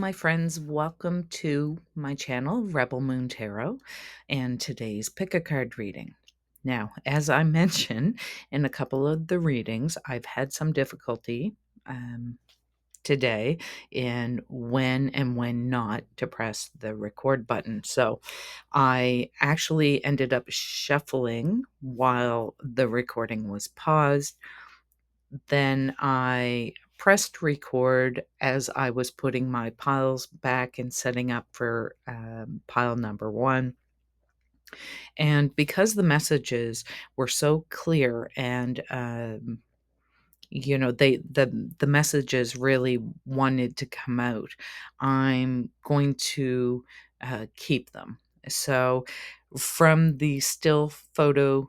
my friends. Welcome to my channel, Rebel Moon Tarot, and today's pick a card reading. Now, as I mentioned in a couple of the readings, I've had some difficulty today in when and when not to press the record button. So I actually ended up shuffling while the recording was paused. Then I pressed record as I was putting my piles back and setting up for pile number one. And because the messages were so clear and the messages really wanted to come out, I'm going to keep them. So from the still photo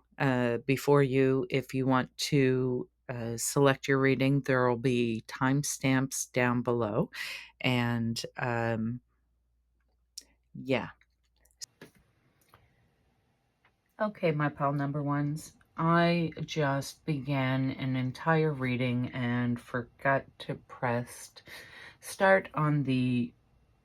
before you, if you want to select your reading, there will be timestamps down below. And yeah. Okay, my pal number ones. I just began an entire reading and forgot to press start on the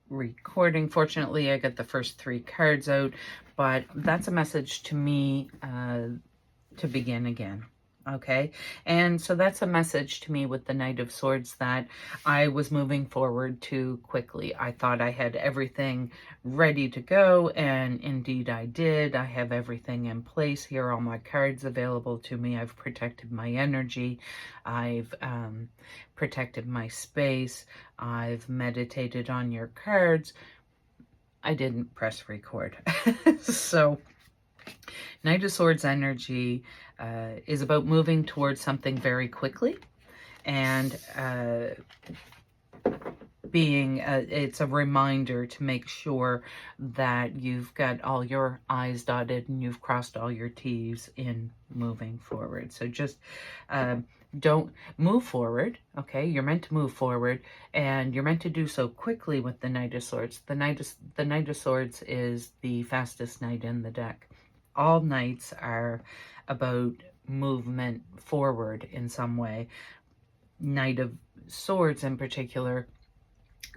recording. Fortunately, I got the first three cards out, but that's a message to me to begin again. Okay, and so that's a message to me with the Knight of Swords that I was moving forward too quickly. I thought I had everything ready to go, and indeed I did. I have everything in place here, all my cards available to me. I've protected my energy. I've protected my space. I've meditated on your cards. I didn't press record. So Knight of Swords energy is about moving towards something very quickly, and it's a reminder to make sure that you've got all your I's dotted and you've crossed all your T's in moving forward. So just don't move forward, okay? You're meant to move forward, and you're meant to do so quickly with the Knight of Swords. The Knight of Swords is the fastest knight in the deck. All knights are about movement forward in some way. Knight of Swords in particular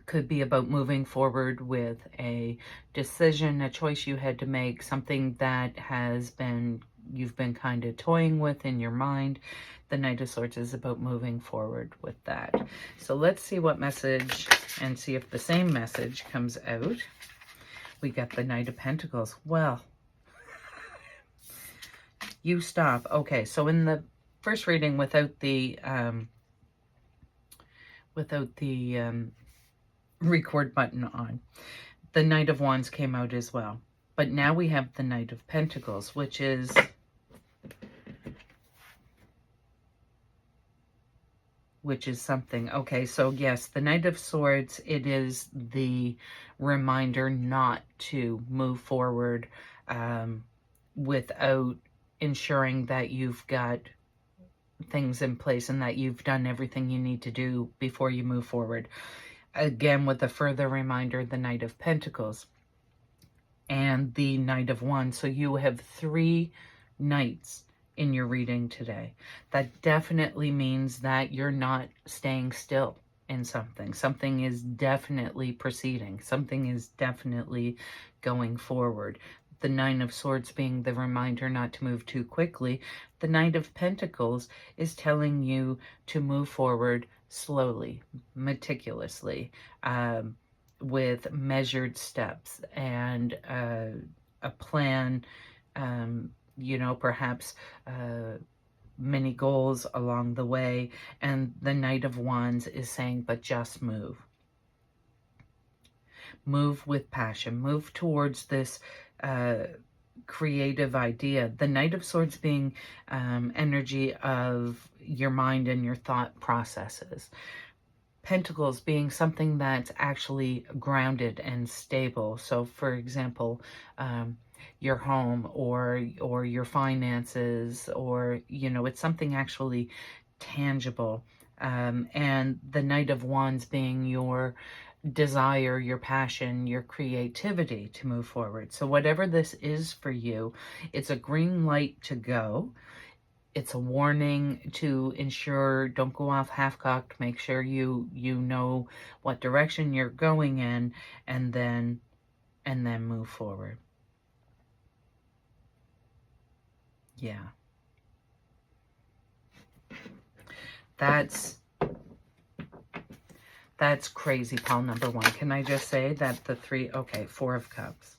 could be about moving forward with a decision, a choice you had to make, something that you've been kind of toying with in your mind. The Knight of Swords is about moving forward with that. So let's see what message, and see if the same message comes out. We got the Knight of Pentacles. Well, you stop. Okay, so in the first reading, without the record button on, the Knight of Wands came out as well. But now we have the Knight of Pentacles, which is something. Okay, so yes, the Knight of Swords, it is the reminder not to move forward without ensuring that you've got things in place and that you've done everything you need to do before you move forward. Again, with a further reminder, the Knight of Pentacles and the Knight of Wands. So you have three knights in your reading today. That definitely means that you're not staying still in something. Something is definitely proceeding. Something is definitely going forward. The Nine of Swords being the reminder not to move too quickly. The Knight of Pentacles is telling you to move forward slowly, meticulously, with measured steps and a plan, perhaps many goals along the way. And the Knight of Wands is saying, but just move. Move with passion. Move towards this creative idea. The Knight of Swords being energy of your mind and your thought processes. Pentacles being something that's actually grounded and stable. So, for example, your home or your finances, or, it's something actually tangible. And the Knight of Wands being your desire, your passion, your creativity to move forward. So whatever this is for you, it's a green light to go. it's a warning to ensure don't go off half-cocked. Make sure you know what direction you're going in, and then move forward. Yeah. That's crazy, pile number one. Can I just say that the three, okay, Four of Cups.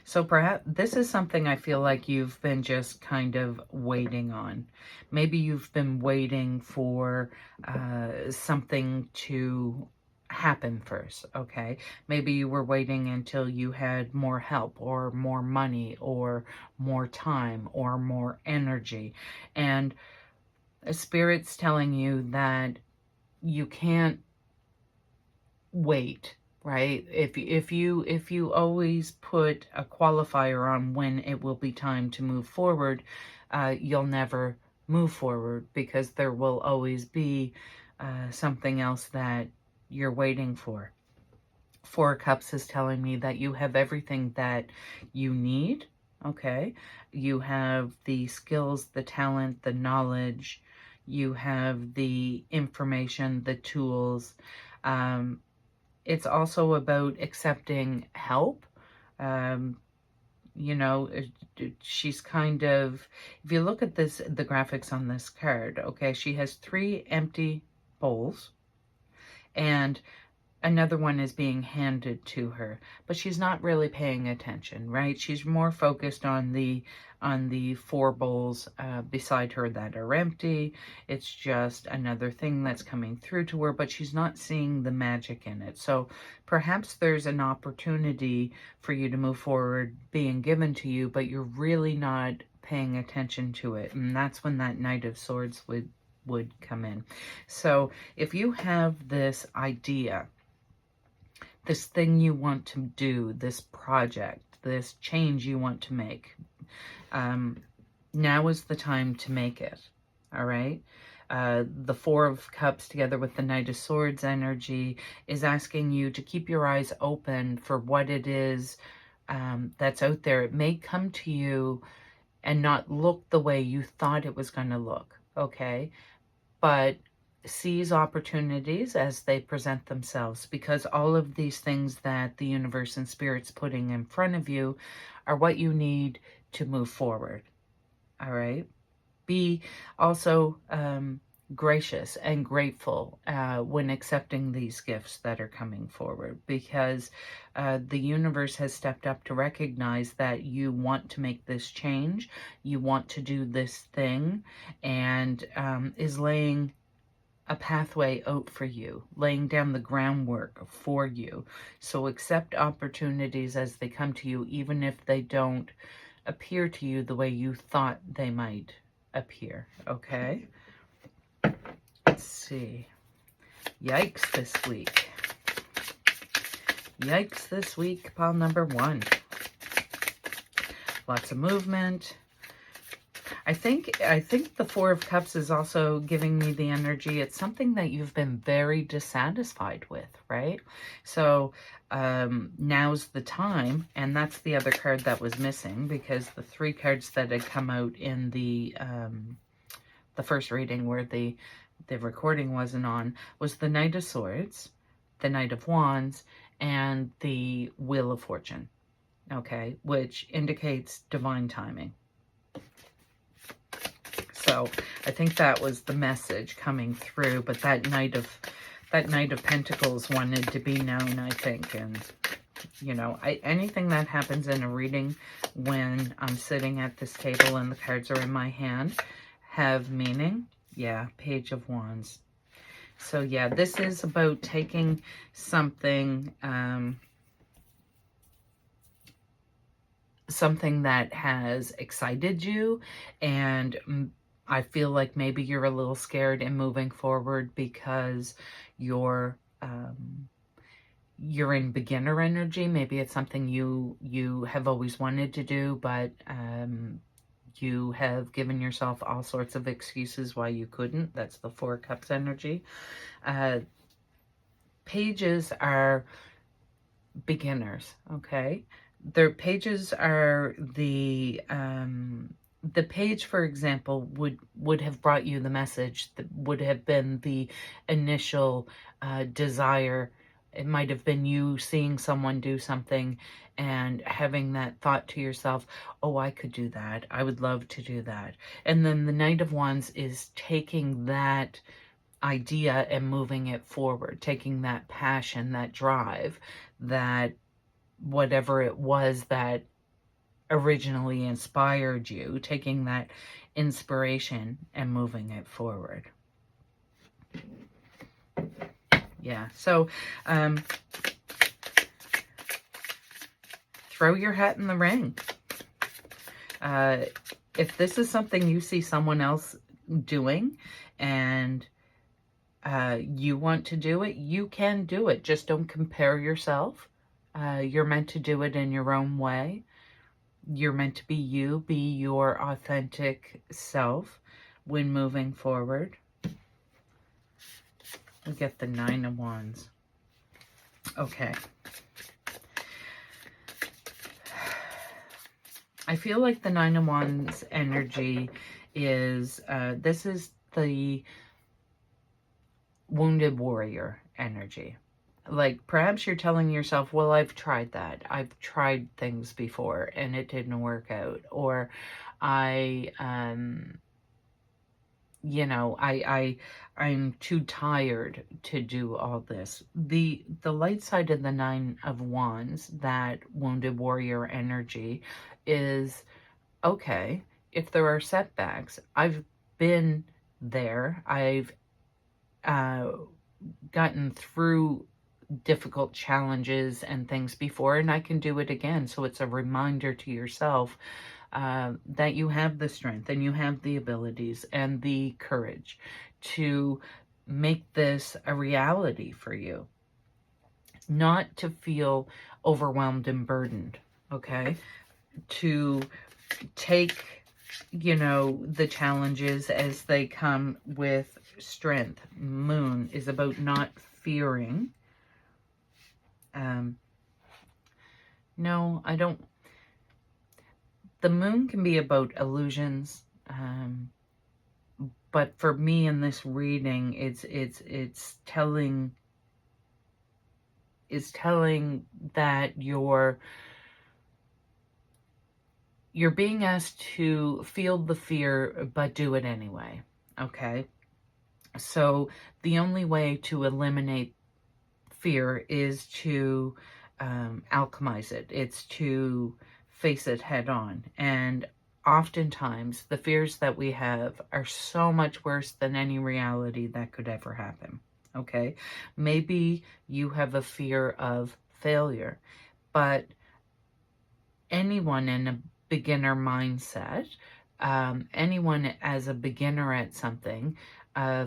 So perhaps this is something I feel like you've been just kind of waiting on. Maybe you've been waiting for something to happen first, okay? Maybe you were waiting until you had more help or more money or more time or more energy. And Spirit's telling you that you can't wait, right? If you always put a qualifier on when it will be time to move forward, you'll never move forward, because there will always be something else that you're waiting for. Four of Cups is telling me that you have everything that you need, okay? You have the skills, the talent, the knowledge, you have the information, the tools. It's also about accepting help. You know, she's kind of, if you look at this, the graphics on this card, okay, she has 3 empty bowls, and another one is being handed to her, but she's not really paying attention, right? She's more focused on the 4 bowls beside her that are empty. It's just another thing that's coming through to her, but she's not seeing the magic in it. So perhaps there's an opportunity for you to move forward being given to you, but you're really not paying attention to it. And that's when that Knight of Swords would come in. So if you have this idea, this thing you want to do, this project, this change you want to make, now is the time to make it, all right? The Four of Cups together with the Knight of Swords energy is asking you to keep your eyes open for what it is that's out there. It may come to you and not look the way you thought it was going to look, okay? But seize opportunities as they present themselves, because all of these things that the universe and spirit's putting in front of you are what you need to move forward. All right. Be also gracious and grateful when accepting these gifts that are coming forward, because the universe has stepped up to recognize that you want to make this change, you want to do this thing, and is laying a pathway out for you, laying down the groundwork for you. So accept opportunities as they come to you, even if they don't appear to you the way you thought they might appear, okay? Let's see. Yikes this week. Yikes this week, pile number one. Lots of movement. I think the Four of Cups is also giving me the energy. It's something that you've been very dissatisfied with, right? So now's the time, and that's the other card that was missing, because the 3 cards that had come out in the first reading where the recording wasn't on was the Knight of Swords, the Knight of Wands, and the Wheel of Fortune, okay, which indicates divine timing. So I think that was the message coming through, but that Knight of Pentacles wanted to be known, I think. And you know, anything that happens in a reading when I'm sitting at this table and the cards are in my hand have meaning. Yeah, Page of Wands. So yeah, this is about taking something something that has excited you, and I feel like maybe you're a little scared in moving forward because you're in beginner energy. Maybe it's something you have always wanted to do, but you have given yourself all sorts of excuses why you couldn't. That's the Four of Cups energy. Pages are beginners, okay? their pages are the page, for example, would have brought you the message that would have been the initial desire. It might have been you seeing someone do something and having that thought to yourself, oh, I could do that. I would love to do that. And then the Knight of Wands is taking that idea and moving it forward, taking that passion, that drive, that whatever it was that originally inspired you, taking that inspiration and moving it forward. Yeah, so throw your hat in the ring. If this is something you see someone else doing and you want to do it, you can do it. Just don't compare yourself. You're meant to do it in your own way. You're meant to be you, be your authentic self when moving forward. We get the Nine of Wands. Okay. I feel like the Nine of Wands energy is, this is the wounded warrior energy. Like, perhaps you're telling yourself, well, I've tried that. I've tried things before and it didn't work out. Or you know, I'm too tired to do all this. The light side of the Nine of Wands, that wounded warrior energy, is, okay, if there are setbacks, I've been there. I've gotten through difficult challenges and things before, and I can do it again. So it's a reminder to yourself that you have the strength and you have the abilities and the courage to make this a reality for you. Not to feel overwhelmed and burdened, okay? To take, you know, the challenges as they come with strength. Moon is about not fearing. No, I don't. The moon can be about illusions, but for me in this reading, it's telling that you're being asked to feel the fear, but do it anyway. Okay, so the only way to eliminate fear is to alchemize it. It's to face it head on. And oftentimes the fears that we have are so much worse than any reality that could ever happen. Okay, maybe you have a fear of failure, but anyone in a beginner mindset, anyone as a beginner at something,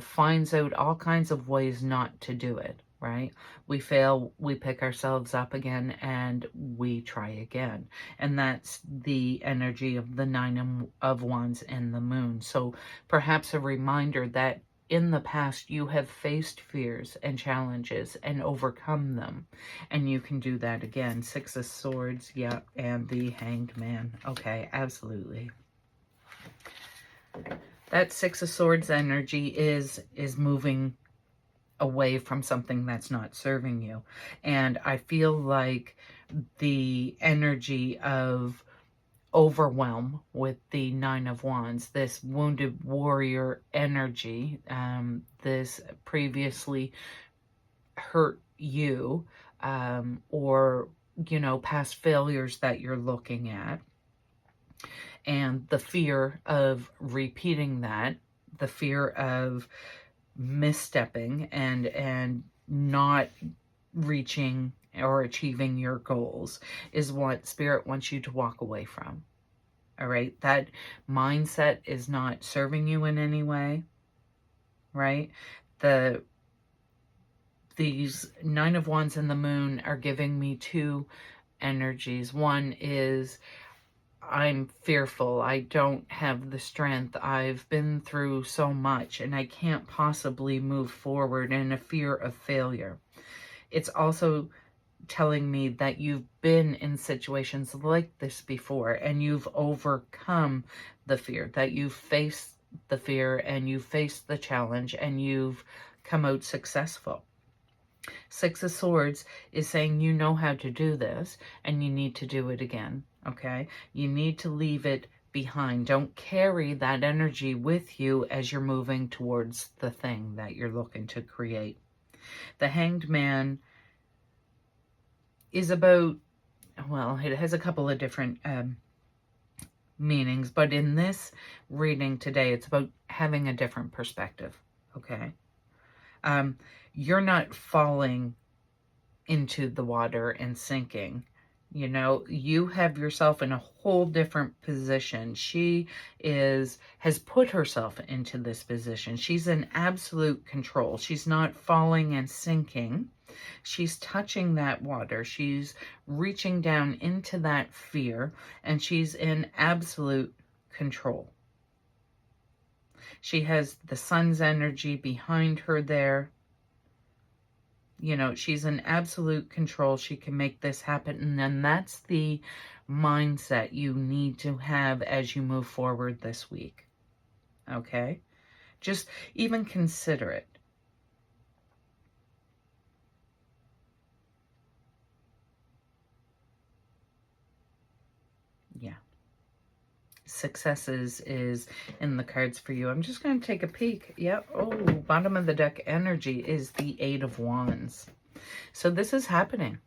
finds out all kinds of ways not to do it. Right? We fail, we pick ourselves up again, and we try again. And that's the energy of the Nine of Wands and the Moon. So perhaps a reminder that in the past you have faced fears and challenges and overcome them. And you can do that again. Six of Swords, yeah, and the Hanged Man. Okay, absolutely. That Six of Swords energy is moving away from something that's not serving you. And I feel like the energy of overwhelm with the Nine of Wands, this wounded warrior energy, this previously hurt you, or, you know, past failures that you're looking at, and the fear of repeating that, the fear of misstepping and not reaching or achieving your goals is what Spirit wants you to walk away from. All right, that mindset is not serving you in any way. Right? These Nine of Wands and the Moon are giving me two energies. One is, I'm fearful. I don't have the strength. I've been through so much and I can't possibly move forward, in a fear of failure. It's also telling me that you've been in situations like this before and you've overcome the fear, that you've faced the fear and you've faced the challenge and you've come out successful. Six of Swords is saying you know how to do this and you need to do it again, okay? You need to leave it behind. Don't carry that energy with you as you're moving towards the thing that you're looking to create. The Hanged Man is about, well, it has a couple of different meanings, but in this reading today, it's about having a different perspective, okay? You're not falling into the water and sinking. You know, you have yourself in a whole different position. She has put herself into this position. She's in absolute control. She's not falling and sinking. She's touching that water. She's reaching down into that fear, and she's in absolute control. She has the sun's energy behind her there. You know, she's in absolute control. She can make this happen. And then that's the mindset you need to have as you move forward this week. Okay? Just even consider it. Yeah. Successes is in the cards for you. I'm just going to take a peek. Yep. Oh, bottom of the deck energy is the Eight of Wands. So this is happening.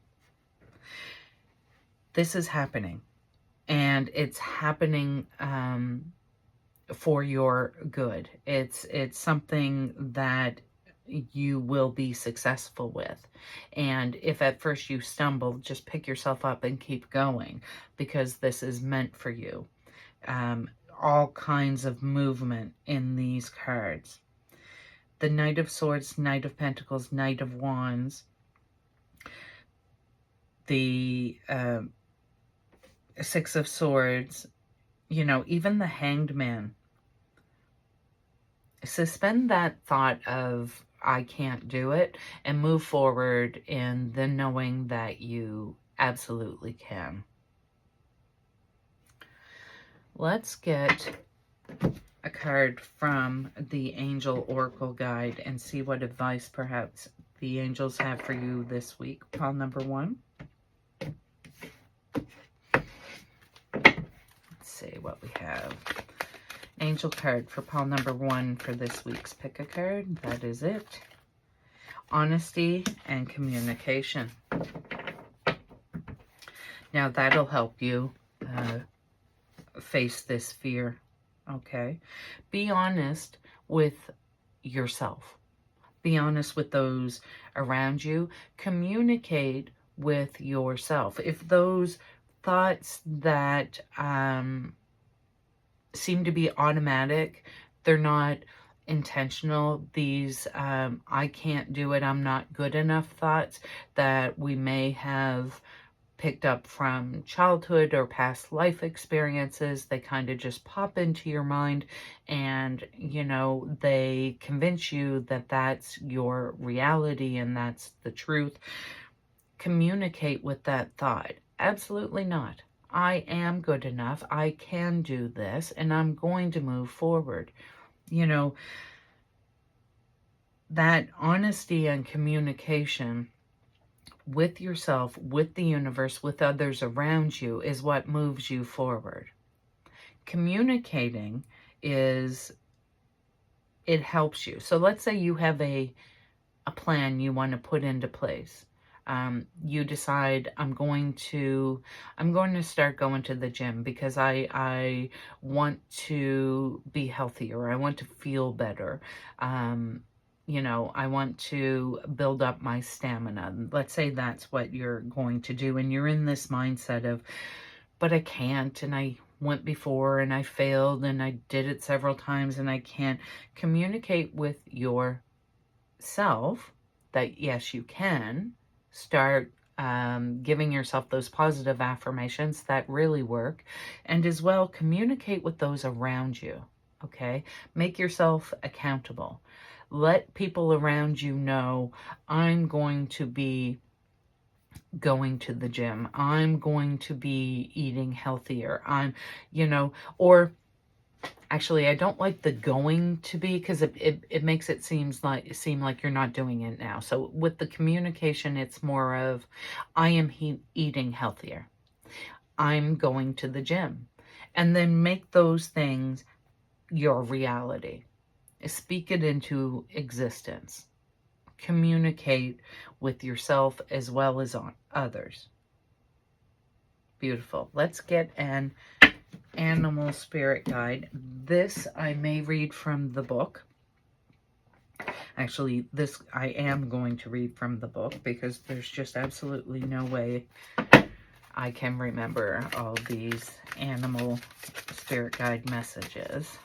This is happening. And it's happening for your good. It's something that you will be successful with. And if at first you stumble, just pick yourself up and keep going, because this is meant for you. All kinds of movement in these cards. The Knight of Swords, Knight of Pentacles, Knight of Wands, the Six of Swords, you know, even the Hanged Man. Suspend that thought of, I can't do it, and move forward in the knowing that you absolutely can. Let's get a card from the Angel Oracle Guide and see what advice perhaps the angels have for you this week. Pile number 1. Let's see what we have. Angel card for pile number 1 for this week's pick a card. That is it. Honesty and communication. Now that'll help you face this fear. Okay? Be honest with yourself. Be honest with those around you. Communicate with yourself. If those thoughts that seem to be automatic, they're not intentional, these I can't do it, I'm not good enough thoughts that we may have picked up from childhood or past life experiences, they kind of just pop into your mind and, you know, they convince you that that's your reality and that's the truth. Communicate with that thought. Absolutely not. I am good enough. I can do this and I'm going to move forward. You know, that honesty and communication with yourself, with the universe, with others around you is what moves you forward. Communicating it helps you. So let's say you have a plan you want to put into place. You decide I'm going to start going to the gym because I want to be healthier. I want to feel better. You know, I want to build up my stamina. Let's say that's what you're going to do. And you're in this mindset of, but I can't. And I went before and I failed and I did it several times and I can't. Communicate with yourself that yes, you can. Start giving yourself those positive affirmations that really work. And as well, communicate with those around you. Okay? Make yourself accountable. Let people around you know I'm going to be going to the gym. I'm going to be eating healthier. Or actually, I don't like the going to be, because it makes it seem like you're not doing it now. So with the communication, it's more of, I am eating healthier. I'm going to the gym. And then make those things your reality. Speak it into existence. Communicate with yourself as well as on others. Beautiful. Let's get an animal spirit guide. This I may read from the book. Actually, this I am going to read from the book, because there's just absolutely no way I can remember all these animal spirit guide messages.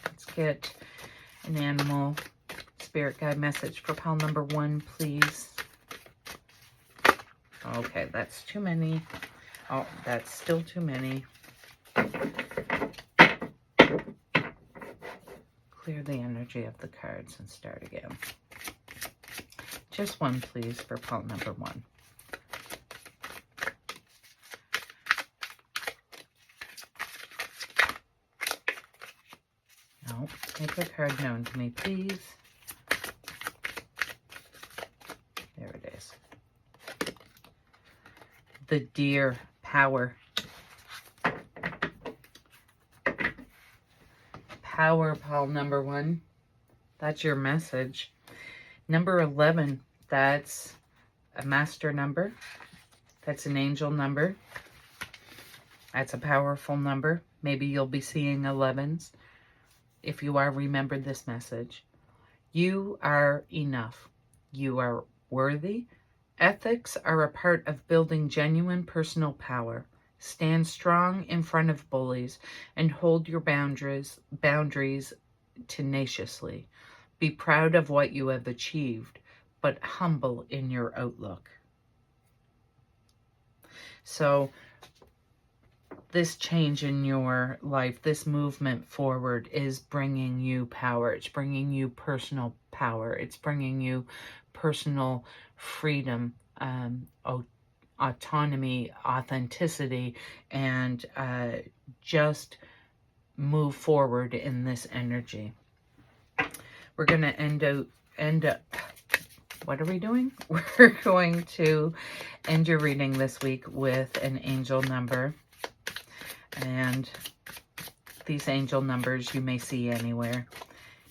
Let's get an animal spirit guide message for pile number 1, please. Okay, that's too many. Oh, that's still too many. Clear the energy of the cards and start again. Just one, please, for pile number 1. No, make a card known to me, please. There it is. The Deer Power. Power, pile number 1. That's your message. Number 11, that's a master number. That's an angel number. That's a powerful number. Maybe you'll be seeing 11s. If you are, remember this message. You are enough. You are worthy. Ethics are a part of building genuine personal power. Stand strong in front of bullies and hold your boundaries tenaciously. Be proud of what you have achieved, but humble in your outlook. So this change in your life, this movement forward, is bringing you power. It's bringing you personal power. It's bringing you personal freedom, autonomy, authenticity, and just move forward in this energy. We're going to end up, what are we doing? We're going to end your reading this week with an angel number. And these angel numbers you may see anywhere.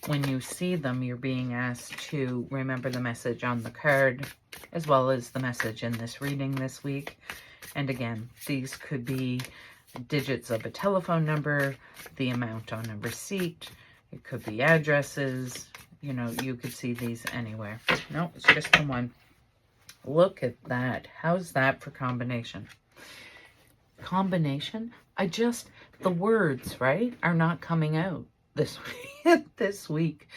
When you see them, you're being asked to remember the message on the card, as well as the message in this reading this week. And again, these could be digits of a telephone number, the amount on a receipt. It could be addresses. You know, you could see these anywhere. No, it's just the one. Look at that. How's that for combination? Combination? The words, right, are not coming out this week.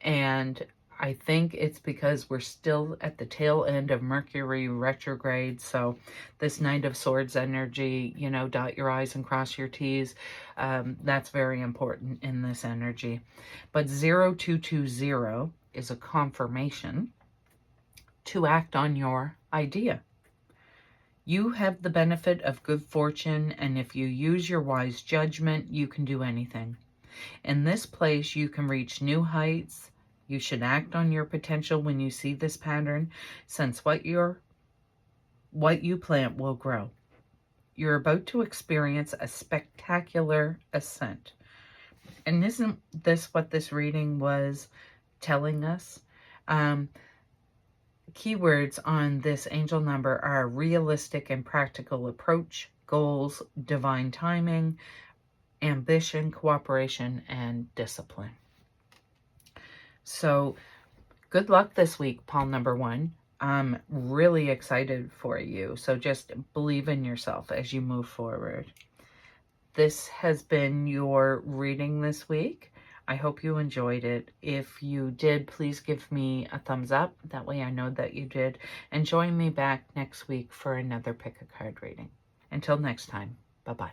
And I think it's because we're still at the tail end of Mercury retrograde. So this Knight of Swords energy, you know, dot your I's and cross your T's. That's very important in this energy. But 0220 is a confirmation to act on your idea. You have the benefit of good fortune, and if you use your wise judgment, you can do anything. In this place, you can reach new heights. You should act on your potential when you see this pattern, since what you plant will grow. You're about to experience a spectacular ascent. And isn't this what this reading was telling us? Keywords on this angel number are realistic and practical approach, goals, divine timing, ambition, cooperation, and discipline. So good luck this week, pile number 1. I'm really excited for you. So just believe in yourself as you move forward. This has been your reading this week. I hope you enjoyed it. If you did, please give me a thumbs up. That way I know that you did. And join me back next week for another pick a card reading. Until next time, bye-bye.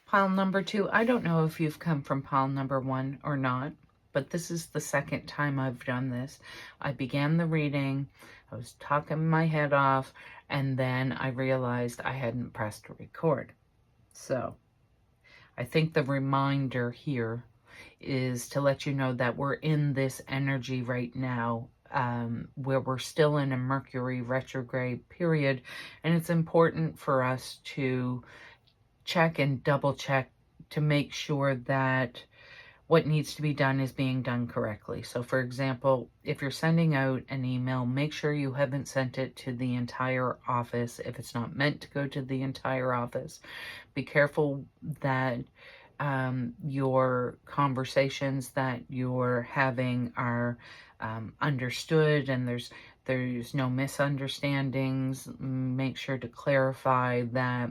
Pile number 2. I don't know if you've come from pile number 1 or not, but this is the second time I've done this. I began the reading I was talking my head off, and then I realized I hadn't pressed record. So I think the reminder here is to let you know that we're in this energy right now, where we're still in a Mercury retrograde period, and it's important for us to check and double check to make sure that what needs to be done is being done correctly. So for example, if you're sending out an email, make sure you haven't sent it to the entire office if it's not meant to go to the entire office. Be careful that your conversations that you're having are understood and there's no misunderstandings. Make sure to clarify that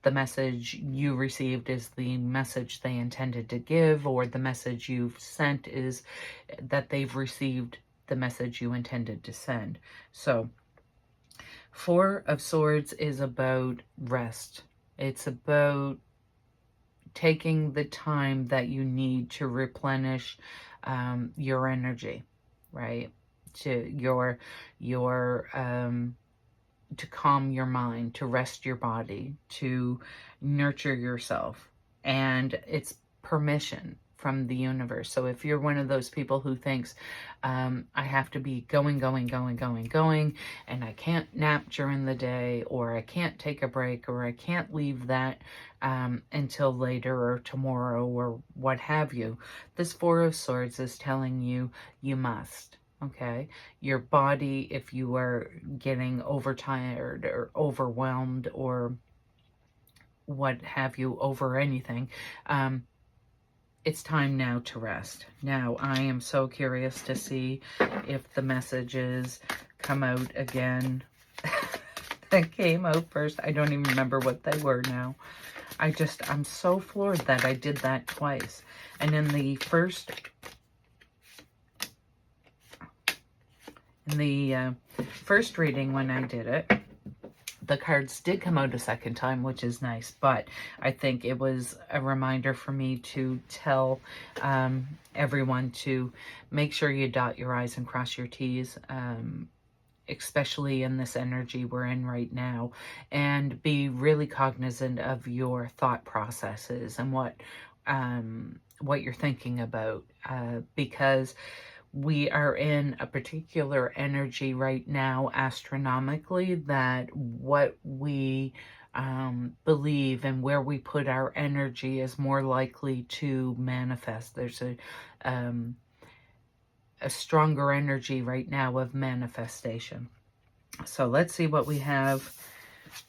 the message you received is the message they intended to give, or the message you've sent is that they've received the message you intended to send. So Four of Swords is about rest. It's about taking the time that you need to replenish your energy, right? To to calm your mind, to rest your body, to nurture yourself. And it's permission from the universe. So if you're one of those people who thinks, I have to be going, and I can't nap during the day, or I can't take a break, or I can't leave that until later or tomorrow or what have you, this Four of Swords is telling you, you must. Okay, your body, if you are getting overtired or overwhelmed or what have you over anything, it's time now to rest. Now, I am so curious to see if the messages come out again that came out first. I don't even remember what they were now. I'm so floored that I did that twice. And in the first reading when I did it, the cards did come out a second time, which is nice, but I think it was a reminder for me to tell everyone to make sure you dot your I's and cross your T's, especially in this energy we're in right now, and be really cognizant of your thought processes and what you're thinking about, because we are in a particular energy right now astronomically that what we believe and where we put our energy is more likely to manifest. There's a stronger energy right now of manifestation. So let's see what we have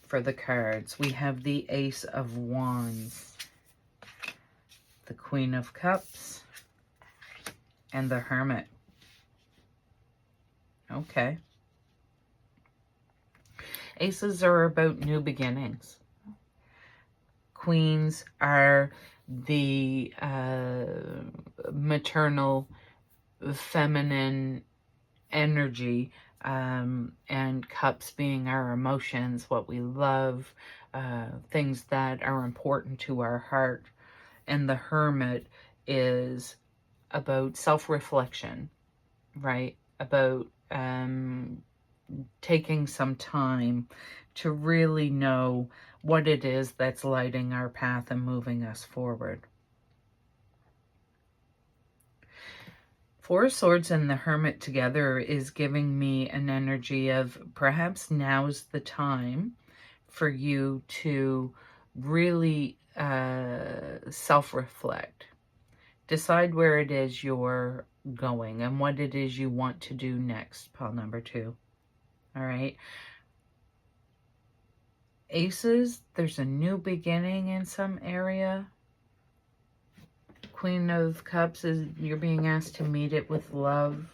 for the cards. We have the Ace of Wands, the Queen of Cups, and the Hermit. Okay. Aces are about new beginnings. Queens are the maternal, feminine energy, and cups being our emotions, what we love, things that are important to our heart. And the Hermit is about self-reflection, right? About taking some time to really know what it is that's lighting our path and moving us forward. Four of Swords and the Hermit together is giving me an energy of perhaps now's the time for you to really self-reflect. Decide where it is you're going and what it is you want to do next, pile number 2. All right. Aces, there's a new beginning in some area. Queen of Cups is you're being asked to meet it with love.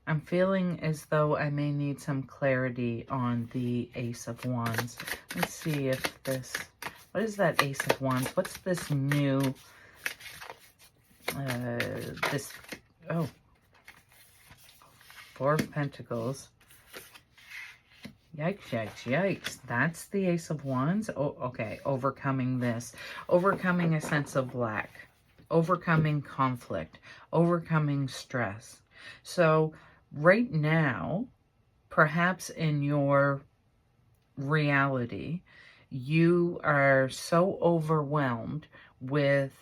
I'm feeling as though I may need some clarity on the Ace of Wands. Let's see if this, what is that Ace of Wands? What's this new, Four of Pentacles. Yikes, yikes, yikes. That's the Ace of Wands? Oh, okay. Overcoming this. Overcoming a sense of lack. Overcoming conflict. Overcoming stress. So right now, perhaps in your reality, you are so overwhelmed with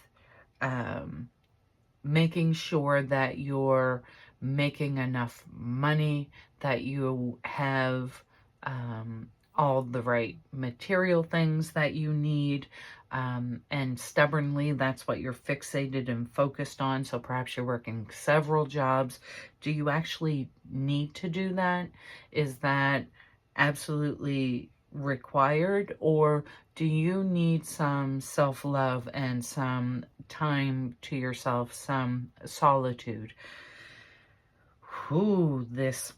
making sure that you're making enough money, that you have all the right material things that you need. And stubbornly, that's what you're fixated and focused on. So perhaps you're working several jobs. Do you actually need to do that? Is that absolutely required, or do you need some self-love and some time to yourself, some solitude? Ooh, this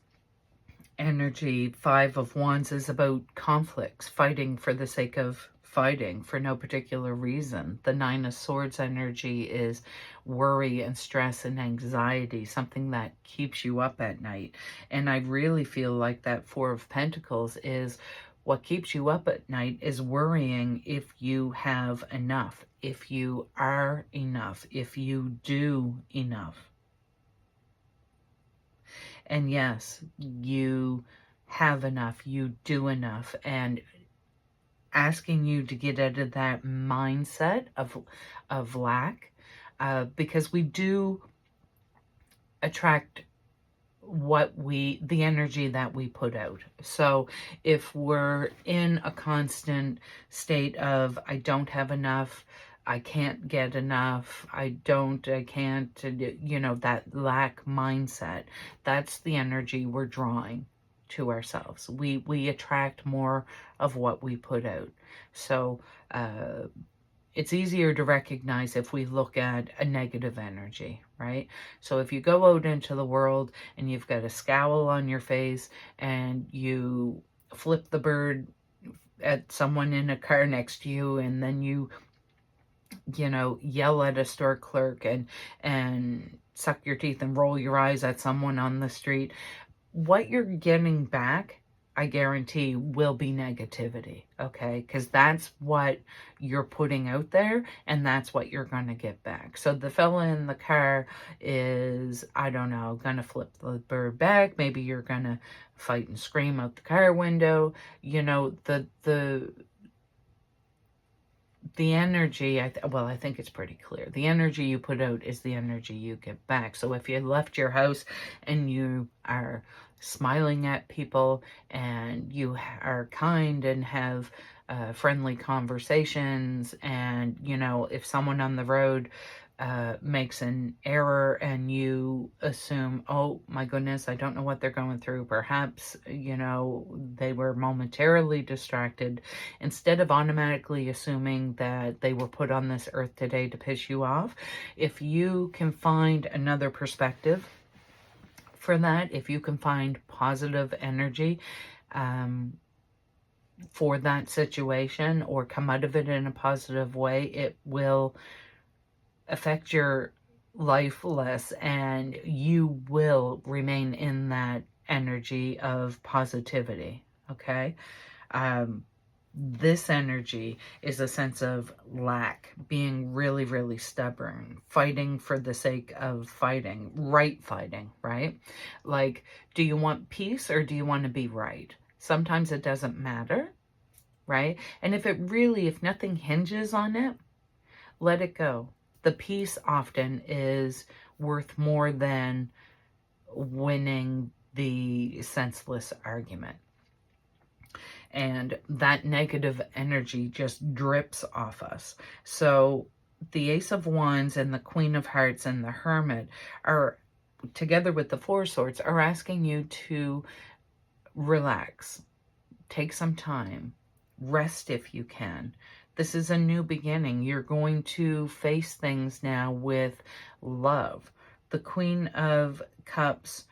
energy, Five of Wands, is about conflicts, fighting for the sake of fighting for no particular reason. The Nine of Swords energy is worry and stress and anxiety, something that keeps you up at night. And I really feel like that Four of Pentacles is what keeps you up at night, is worrying if you have enough, if you are enough, if you do enough. And yes, you have enough, you do enough, and asking you to get out of that mindset of lack, because we do attract the energy that we put out. So if we're in a constant state of, I don't have enough, I can't get enough, I can't, that lack mindset, that's the energy we're drawing to ourselves. We attract more of what we put out. So it's easier to recognize if we look at a negative energy, right? So if you go out into the world and you've got a scowl on your face and you flip the bird at someone in a car next to you, and then you yell at a store clerk and suck your teeth and roll your eyes at someone on the street, what you're getting back, I guarantee, will be negativity, okay? Because that's what you're putting out there, and that's what you're going to get back. So the fella in the car is, I don't know, going to flip the bird back. Maybe you're going to fight and scream out the car window. The energy, I think it's pretty clear. The energy you put out is the energy you get back. So if you left your house and you are smiling at people and you are kind and have friendly conversations, and, if someone on the road makes an error and you assume, oh my goodness, I don't know what they're going through. Perhaps, they were momentarily distracted. Instead of automatically assuming that they were put on this earth today to piss you off, if you can find another perspective for that, if you can find positive energy for that situation, or come out of it in a positive way, it will affect your life less, and you will remain in that energy of positivity, okay? This energy is a sense of lack, being really, really stubborn, fighting for the sake of fighting, right? Like, do you want peace or do you want to be right? Sometimes it doesn't matter, right? And if nothing hinges on it, let it go. The peace often is worth more than winning the senseless argument. And that negative energy just drips off us. So the Ace of Wands and the Queen of Hearts and the Hermit are, together with the Four of Swords, are asking you to relax, take some time, rest if you can. This is a new beginning. You're going to face things now with love. The Queen of Cups,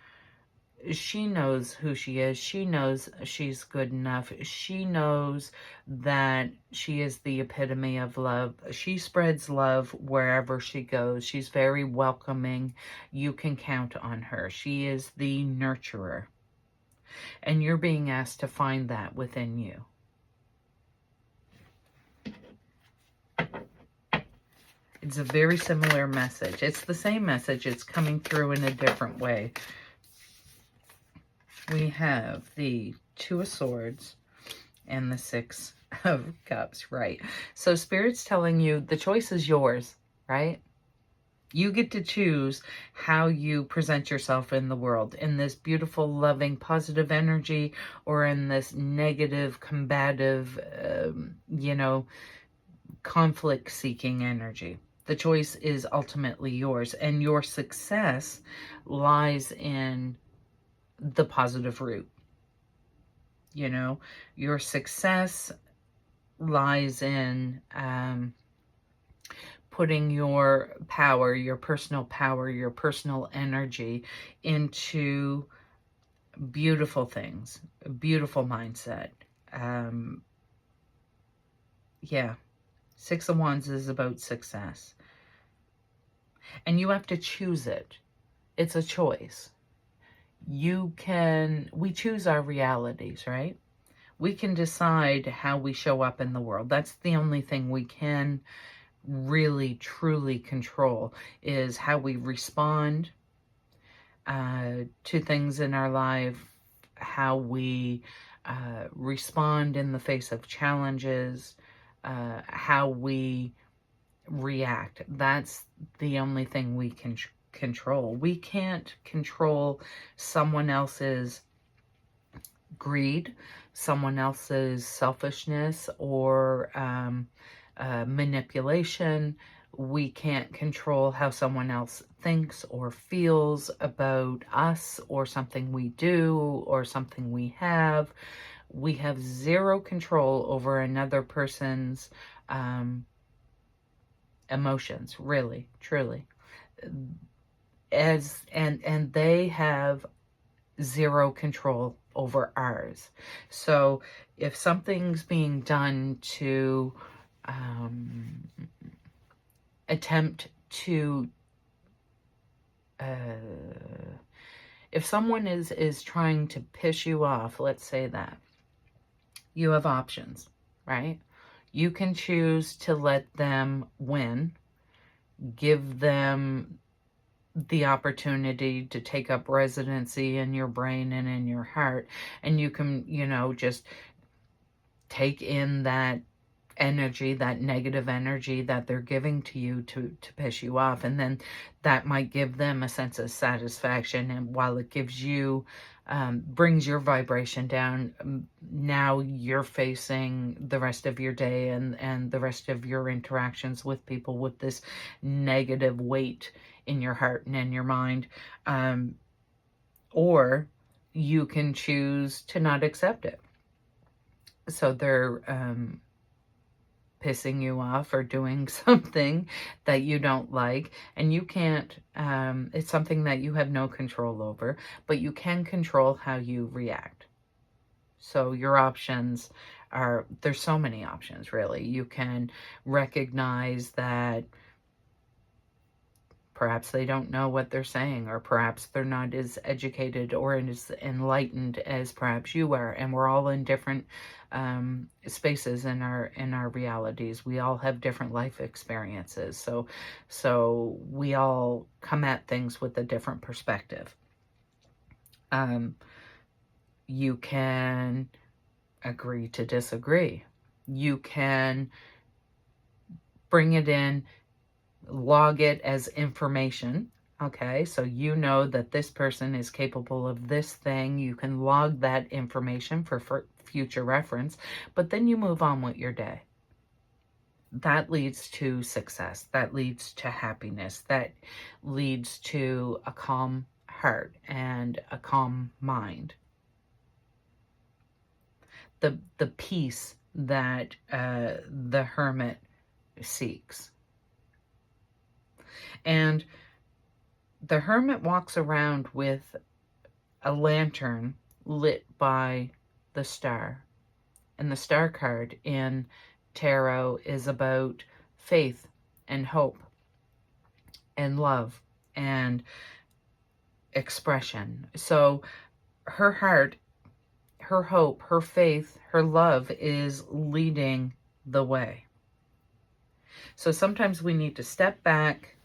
she knows who she is. She knows she's good enough. She knows that she is the epitome of love. She spreads love wherever she goes. She's very welcoming. You can count on her. She is the nurturer. And you're being asked to find that within you. It's a very similar message. It's the same message. It's coming through in a different way. We have the Two of Swords and the Six of Cups, right? So Spirit's telling you the choice is yours, right? You get to choose how you present yourself in the world, in this beautiful, loving, positive energy, or in this negative, combative, conflict-seeking energy. The choice is ultimately yours, and your success lies in the positive route. Your success lies in putting your power, your personal energy into beautiful things, a beautiful mindset. Yeah. Six of Wands is about success. And you have to choose it. It's a choice. We choose our realities, right? We can decide how we show up in the world. That's the only thing we can really, truly control, is how we respond to things in our life, how we respond in the face of challenges, how we react. That's the only thing we can control. We can't control someone else's greed, someone else's selfishness, or manipulation. We can't control how someone else thinks or feels about us or something we do or something we have. We have zero control over another person's emotions, really, truly. And they have zero control over ours. So if something's being done to attempt to if someone is trying to piss you off, let's say that, you have options, right? You can choose to let them win, give them the opportunity to take up residency in your brain and in your heart, and you can, just take in that energy, that negative energy that they're giving to you to piss you off, and then that might give them a sense of satisfaction, and while it gives you brings your vibration down, now you're facing the rest of your day and the rest of your interactions with people with this negative weight in your heart and in your mind. Or you can choose to not accept it. So they're pissing you off or doing something that you don't like, and you can't, it's something that you have no control over, but you can control how you react. So your options are, there's so many options, really. You can recognize that perhaps they don't know what they're saying, or perhaps they're not as educated or as enlightened as perhaps you are. And we're all in different spaces in our realities. We all have different life experiences. So we all come at things with a different perspective. You can agree to disagree. You can bring it in, log it as information. Okay, so you know that this person is capable of this thing. You can log that information for future reference, but then you move on with your day. That leads to success. That leads to happiness. That leads to a calm heart and a calm mind. The peace that the hermit seeks. And the hermit walks around with a lantern lit by the star. And the star card in tarot is about faith and hope and love and expression. So her heart, her hope, her faith, her love is leading the way. So sometimes we need to step back,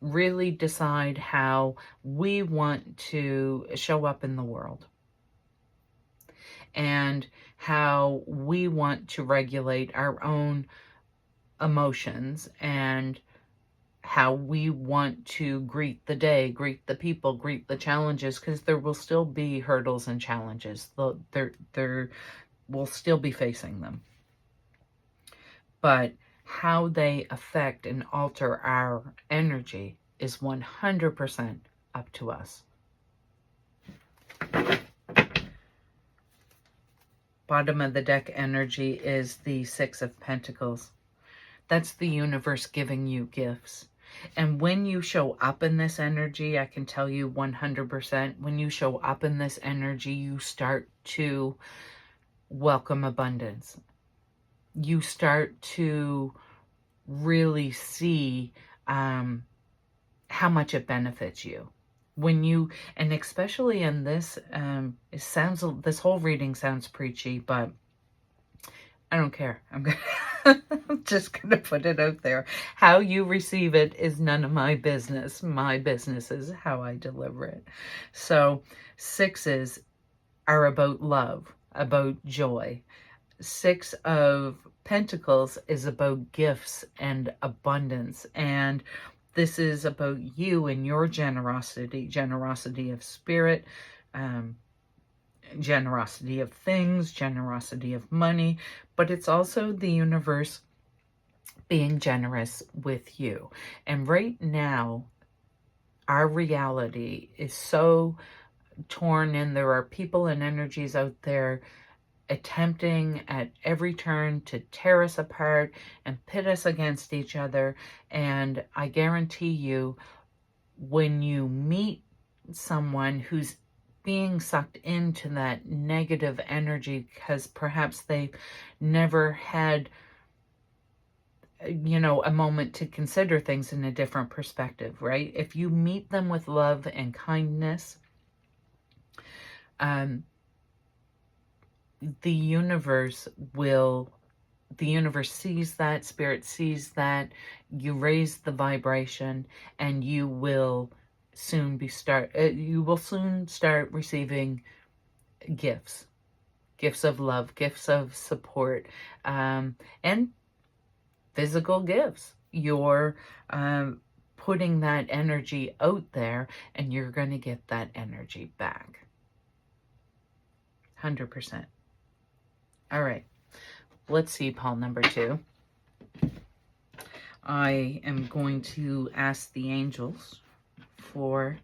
really decide how we want to show up in the world and how we want to regulate our own emotions and how we want to greet the day, greet the people, greet the challenges, because there will still be hurdles and challenges. There will still be facing them. But how they affect and alter our energy is 100% up to us. Bottom of the deck energy is the Six of Pentacles. That's the universe giving you gifts. And when you show up in this energy, I can tell you 100%, when you show up in this energy, you start to welcome abundance. You start to really see how much it benefits you. When you, and especially in this, this whole reading sounds preachy, but I don't care. I'm just going to put it out there. How you receive it is none of my business. My business is how I deliver it. So sixes are about love, about joy. Six of Pentacles is about gifts and abundance. And this is about you and your generosity, generosity of spirit, generosity of things, generosity of money, but it's also the universe being generous with you. And right now, our reality is so torn, and there are people and energies out there attempting at every turn to tear us apart and pit us against each other. And I guarantee you, when you meet someone who's being sucked into that negative energy because perhaps they've never had, you know, a moment to consider things in a different perspective, right? If you meet them with love and kindness, the universe sees that, spirit sees that, you raise the vibration, and you will soon start receiving gifts of love, gifts of support, and physical gifts. You're putting that energy out there, and you're going to get that energy back. 100%. All right, let's see, Paul number 2. I am going to ask the angels for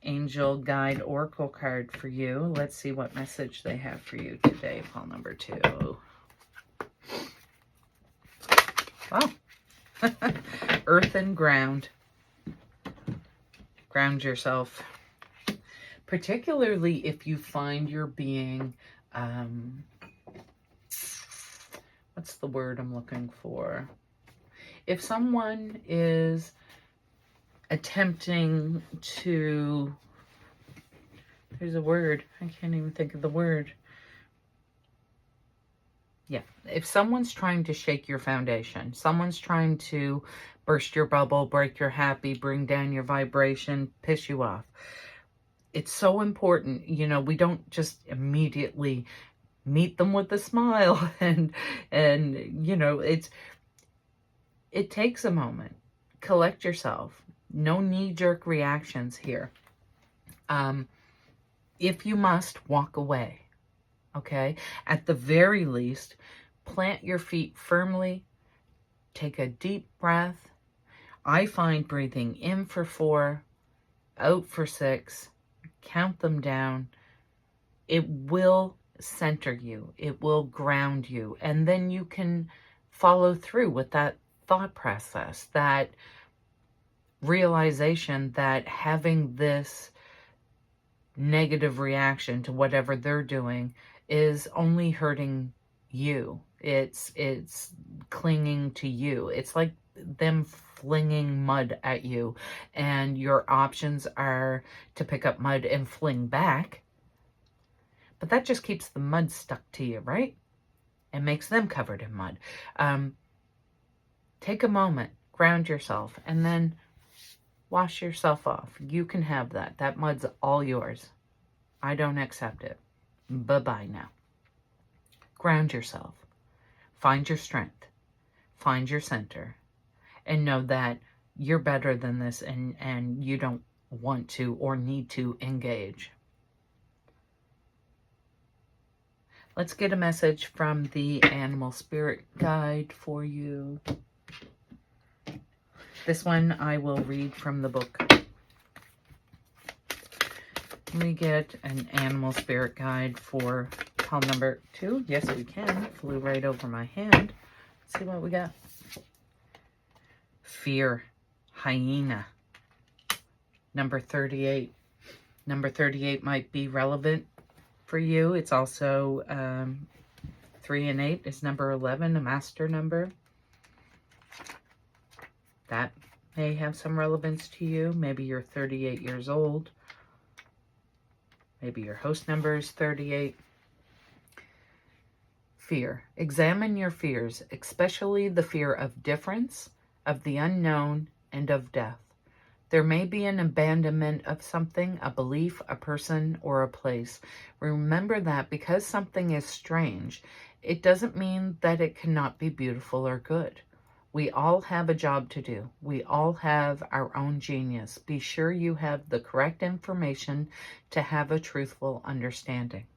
angel guide oracle card for you. Let's see what message they have for you today, Paul number 2. Wow. Earth and ground. Ground yourself. Particularly if you find you're being, what's the word I'm looking for? If someone is attempting to, there's a word, I can't even think of the word. Yeah, if someone's trying to shake your foundation, someone's trying to burst your bubble, break your happy, bring down your vibration, piss you off. It's so important, you know, we don't just immediately meet them with a smile and you know, it takes a moment. Collect yourself. No knee-jerk reactions here. If you must, walk away. Okay? At the very least, plant your feet firmly. Take a deep breath. I find breathing in for 4, out for 6, count them down. It will center you. It will ground you. And then you can follow through with that thought process, that realization that having this negative reaction to whatever they're doing is only hurting you. It's clinging to you. It's like them flinging mud at you, and your options are to pick up mud and fling back, but that just keeps the mud stuck to you, right? and makes them covered in mud. Take a moment, ground yourself, and then wash yourself off. You can have that. That mud's all yours. I don't accept it. Bye-bye now. Ground yourself. Find your strength. Find your center. And know that you're better than this, and you don't want to or need to engage. Let's get a message from the animal spirit guide for you. This one I will read from the book. Let me get an animal spirit guide for pile number 2. Yes, we can. Flew right over my hand. Let's see what we got. Fear. Hyena. Number 38. Number 38 might be relevant for you. It's also 3 and 8 is number 11, a master number. That may have some relevance to you. Maybe you're 38 years old. Maybe your host number is 38. Fear. Examine your fears, especially the fear of difference, of the unknown, and of death. There may be an abandonment of something, a belief, a person, or a place. Remember that because something is strange, it doesn't mean that it cannot be beautiful or good. We all have a job to do. We all have our own genius. Be sure you have the correct information to have a truthful understanding.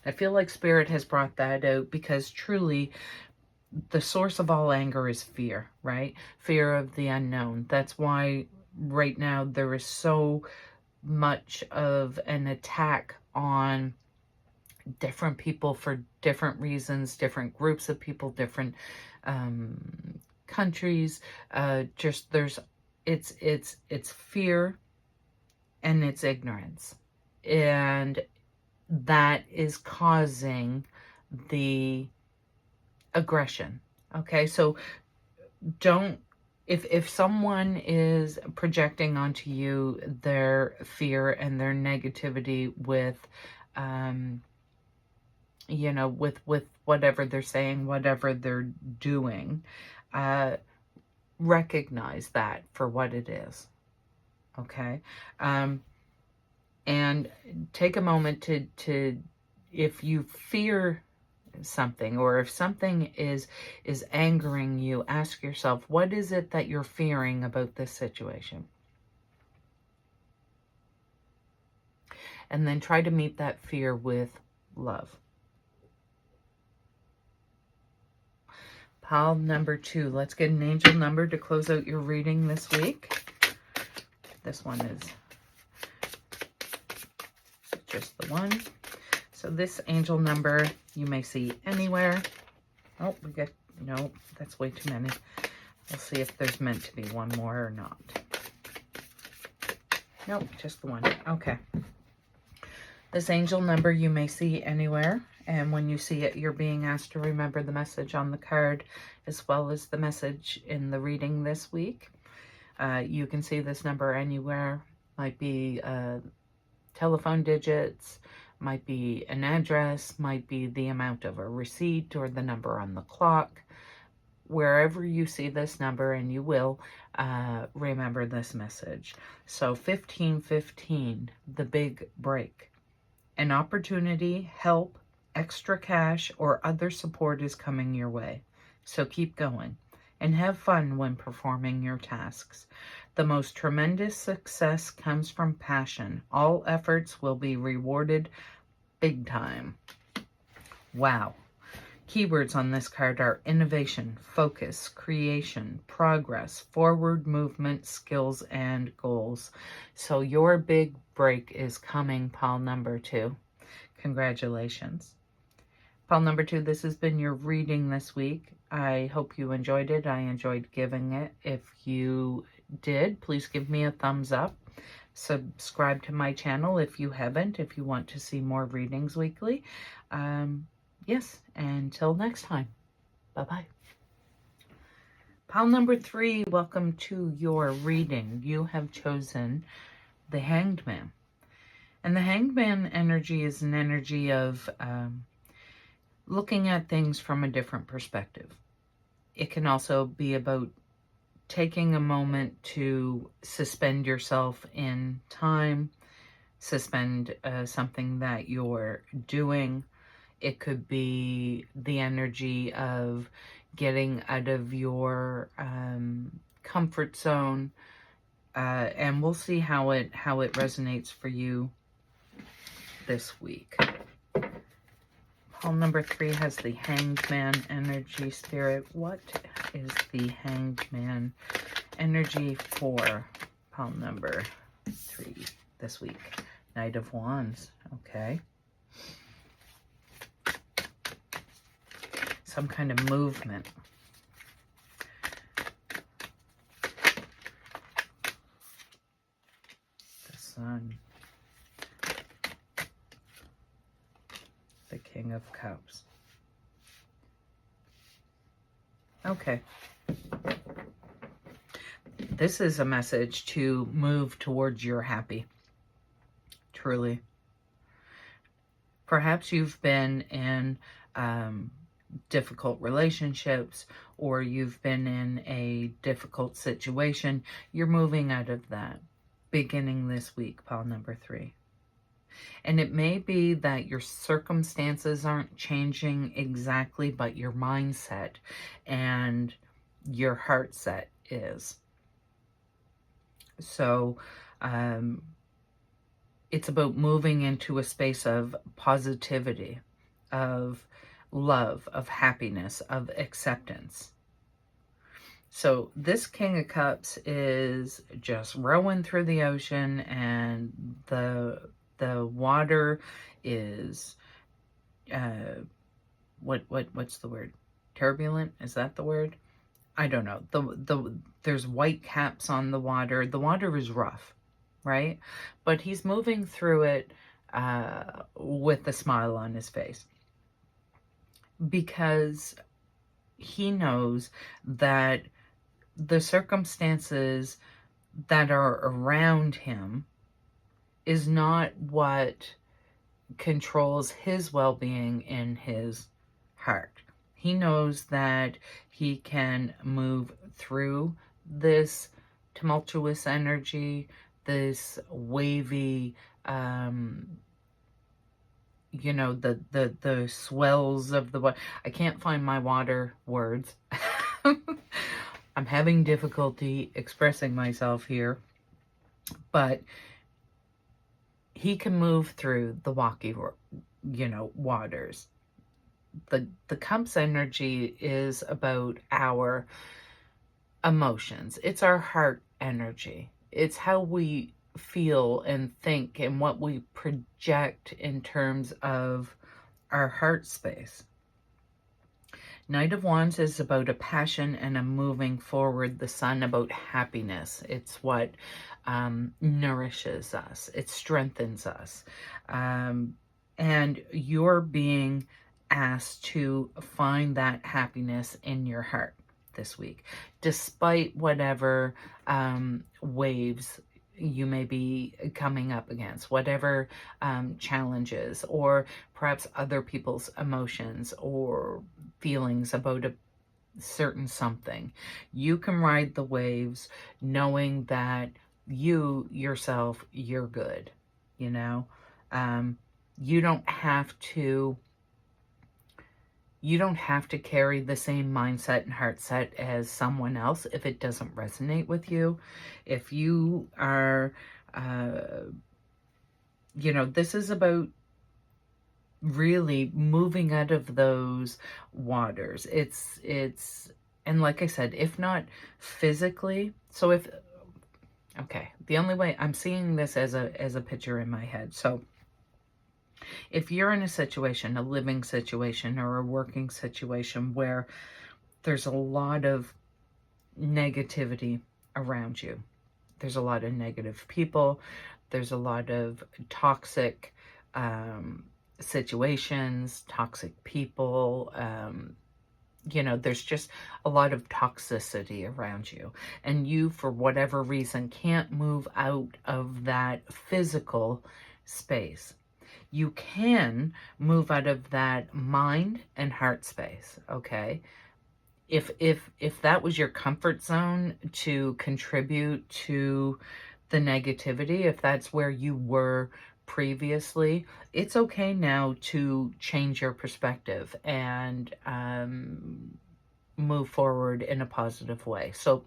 I feel like Spirit has brought that out because truly the source of all anger is fear, right? Fear of the unknown. That's why right now there is so much of an attack on different people for different reasons, different groups of people, different countries. Just there's it's fear and it's ignorance, and that is causing the aggression. Okay, so don't, if someone is projecting onto you their fear and their negativity with you know, with whatever they're saying, whatever they're doing, recognize that for what it is. Okay, and take a moment to if you fear something, or if something is angering you, ask yourself, what is it that you're fearing about this situation? And then try to meet that fear with love. Pile number 2. Let's get an angel number to close out your reading this week. This one is just the one. So this angel number you may see anywhere. Oh, we get, no, that's way too many. We'll see if there's meant to be one more or not. Nope, just the one. Okay. This angel number you may see anywhere. And when you see it, you're being asked to remember the message on the card as well as the message in the reading this week. You can see this number anywhere. Might be telephone digits, might be an address, might be the amount of a receipt or the number on the clock. Wherever you see this number, and you will, remember this message. So 1515, the big break. An opportunity, help, extra cash, or other support is coming your way. So keep going and have fun when performing your tasks. The most tremendous success comes from passion. All efforts will be rewarded big time. Wow. Keywords on this card are innovation, focus, creation, progress, forward movement, skills, and goals. So your big break is coming, pile number 2. Congratulations. Pile number 2, this has been your reading this week. I hope you enjoyed it. I enjoyed giving it. If you did, please give me a thumbs up. Subscribe to my channel if you haven't, if you want to see more readings weekly. Yes, until next time. Bye-bye. Pile number 3, welcome to your reading. You have chosen the Hanged Man. And the Hanged Man energy is an energy of looking at things from a different perspective. It can also be about taking a moment to suspend yourself in time, suspend something that you're doing. It could be the energy of getting out of your comfort zone, and we'll see how it resonates for you this week. Pile number 3 has the Hanged Man energy, Spirit. What is the Hanged Man energy for pile number 3 this week? Knight of Wands. Okay. Some kind of movement. The Sun. The King of Cups. Okay. This is a message to move towards your happy. Truly. Perhaps you've been in difficult relationships, or you've been in a difficult situation. You're moving out of that beginning this week, pile number 3. And it may be that your circumstances aren't changing exactly, but your mindset and your heart set is. So it's about moving into a space of positivity, of love, of happiness, of acceptance. So this King of Cups is just rowing through the ocean, and the water is what's the word? Turbulent? Is that the word? I don't know. There's white caps on the water. The water is rough, right? But he's moving through it with a smile on his face, because he knows that the circumstances that are around him is not what controls his well-being in his heart. He knows that he can move through this tumultuous energy, this wavy, you know, the swells of the water. I can't find my water words. I'm having difficulty expressing myself here, but he can move through the walky, you know, waters. The Cups energy is about our emotions. It's our heart energy. It's how we feel and think and what we project in terms of our heart space. Knight of Wands is about a passion and a moving forward. The Sun about happiness. It's what nourishes us. It strengthens us. And you're being asked to find that happiness in your heart this week, despite whatever waves you may be coming up against, whatever challenges, or perhaps other people's emotions or feelings about a certain something. You can ride the waves knowing that you yourself, you're good, you know. You don't have to carry the same mindset and heart set as someone else if it doesn't resonate with you. If you are, you know, this is about really moving out of those waters. It's, and like I said, if not physically, so if, okay, the only way I'm seeing this as a picture in my head. So if you're in a situation, a living situation or a working situation where there's a lot of negativity around you, there's a lot of negative people, there's a lot of toxic situations, toxic people, you know, there's just a lot of toxicity around you, and you, for whatever reason, can't move out of that physical space. you can move out of that mind and heart space, okay? If that was your comfort zone to contribute to the negativity, if that's where you were previously, it's okay now to change your perspective and move forward in a positive way. So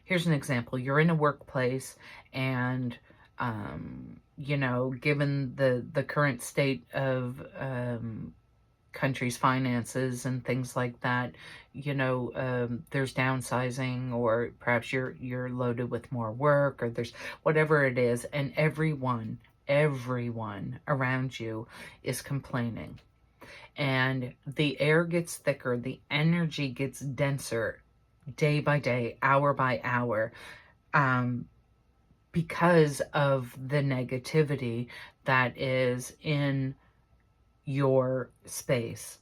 here's an example. You're in a workplace and you know, given the current state of country's finances and things like that, you know, there's downsizing, or perhaps you're loaded with more work, or there's whatever it is, and everyone around you is complaining, and the air gets thicker, the energy gets denser day by day, hour by hour, because of the negativity that is in your space.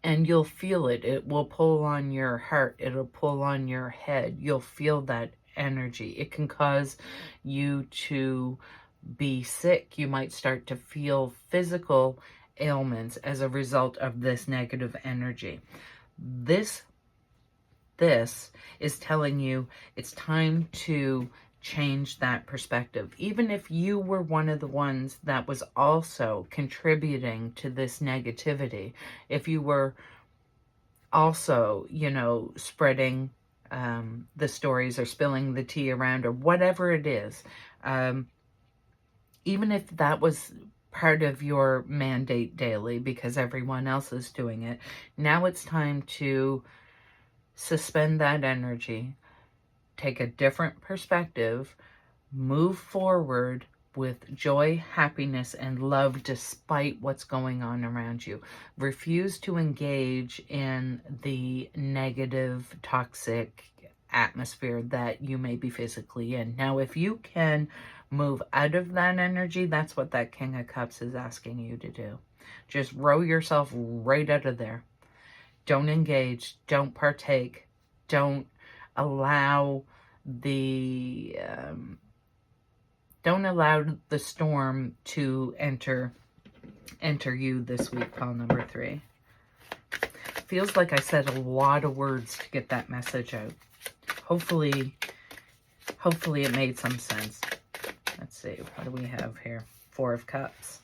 And you'll feel it. It will pull on your heart. It'll pull on your head. You'll feel that energy. It can cause you to be sick. You might start to feel physical ailments as a result of this negative energy. This is telling you it's time to change that perspective. Even if you were one of the ones that was also contributing to this negativity, if you were also, you know, spreading the stories or spilling the tea around or whatever it is, even if that was part of your mandate daily because everyone else is doing it, now it's time to suspend that energy, take a different perspective, move forward with joy, happiness, and love despite what's going on around you. Refuse to engage in the negative, toxic atmosphere that you may be physically in. Now, if you can move out of that energy, that's what that King of Cups is asking you to do. Just row yourself right out of there. Don't engage, don't partake, don't allow the storm to enter you this week, pile number 3. Feels like I said a lot of words to get that message out. Hopefully it made some sense. Let's see, what do we have here? 4 of Cups.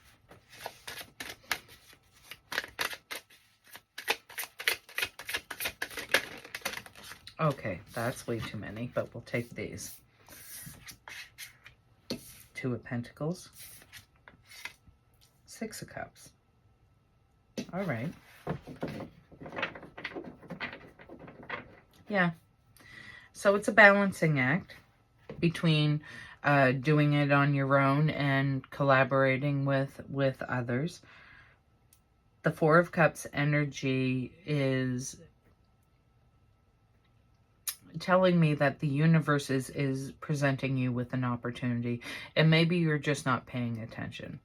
Okay, that's way too many, but we'll take these. 2 of Pentacles. 6 of Cups. All right. Yeah. So it's a balancing act between doing it on your own and collaborating with others. The 4 of Cups energy is telling me that the universe is presenting you with an opportunity, and maybe you're just not paying attention.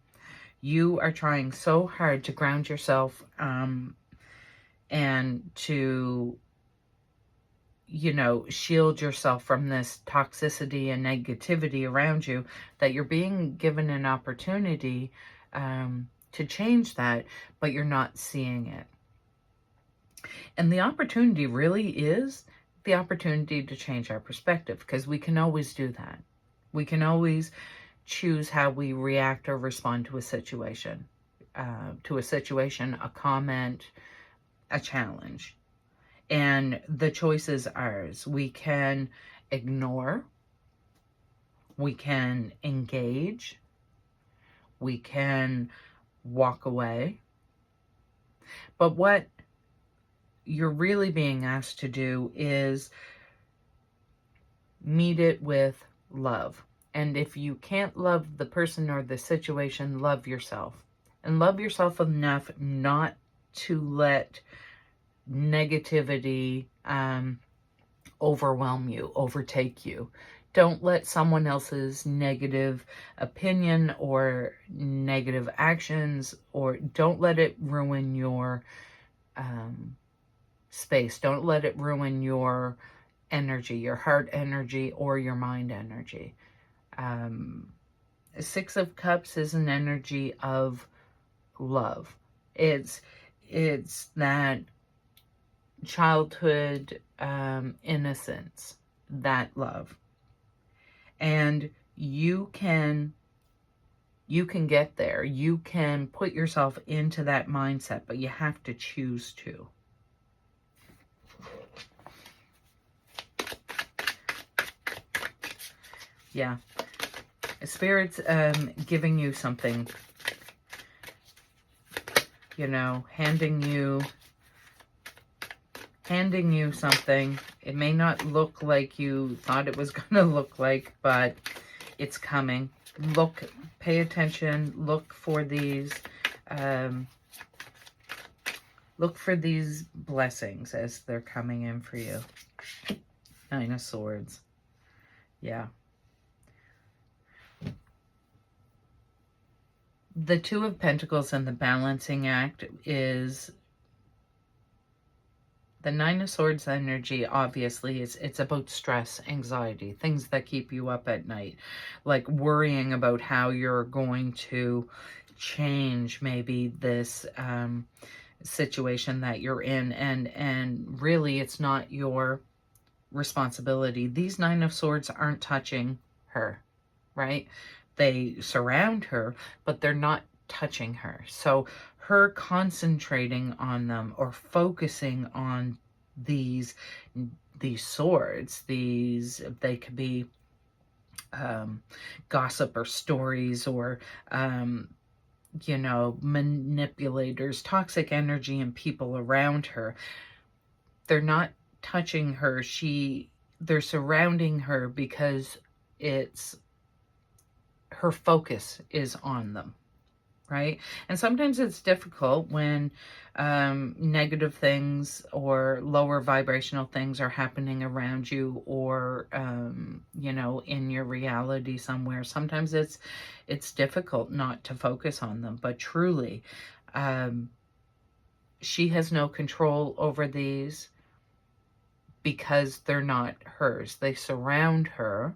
You are trying so hard to ground yourself and to, you know, shield yourself from this toxicity and negativity around you, that you're being given an opportunity to change that, but you're not seeing it. And the opportunity really is the opportunity to change our perspective, because we can always do that. We can always choose how we react or respond to a situation, a comment, a challenge. And the choice is ours. We can ignore, we can engage, we can walk away. But what you're really being asked to do is meet it with love. And if you can't love the person or the situation, love yourself. And love yourself enough not to let negativity overwhelm you, overtake you. Don't let someone else's negative opinion or negative actions, or don't let it ruin your space. Don't let it ruin your energy, your heart energy, or your mind energy. Six of Cups is an energy of love. It's that childhood innocence, that love. And you can get there. You can put yourself into that mindset, but you have to choose to. Yeah. Spirit's giving you something, you know, handing you something. It may not look like you thought it was going to look like, but it's coming. Look, pay attention, look for these blessings as they're coming in for you. Nine of Swords. Yeah. The Two of Pentacles and the Balancing Act is the Nine of Swords energy. Obviously, it's about stress, anxiety, things that keep you up at night, like worrying about how you're going to change maybe this situation that you're in, and really it's not your responsibility. These Nine of Swords aren't touching her, right? They surround her, but they're not touching her. So her concentrating on them or focusing on these swords, they could be gossip or stories or you know, manipulators, toxic energy and people around her. They're not touching her. They're surrounding her because her focus is on them, right? And sometimes it's difficult when negative things or lower vibrational things are happening around you, or you know, in your reality somewhere. Sometimes it's difficult not to focus on them, but truly she has no control over these because they're not hers. They surround her,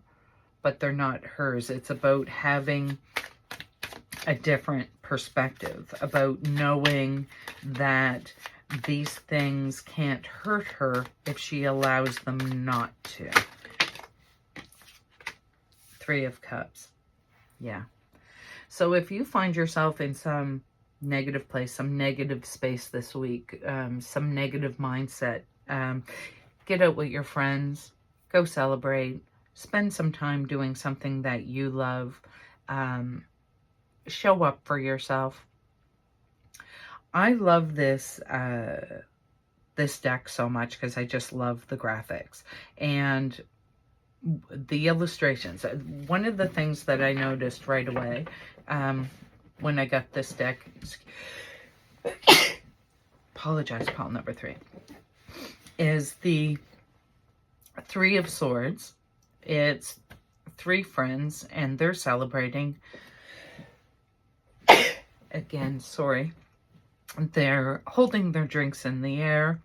but they're not hers. It's about having a different perspective, about knowing that these things can't hurt her if she allows them not to. Three of Cups. Yeah. So if you find yourself in some negative place, some negative space this week, some negative mindset, get out with your friends, go celebrate, spend some time doing something that you love, show up for yourself. I love this this deck so much because I just love the graphics and the illustrations. One of the things that I noticed right away when I got this deck, apologize, pile number 3, is the Three of Swords. It's 3 friends and they're celebrating. Again, sorry. They're holding their drinks in the air.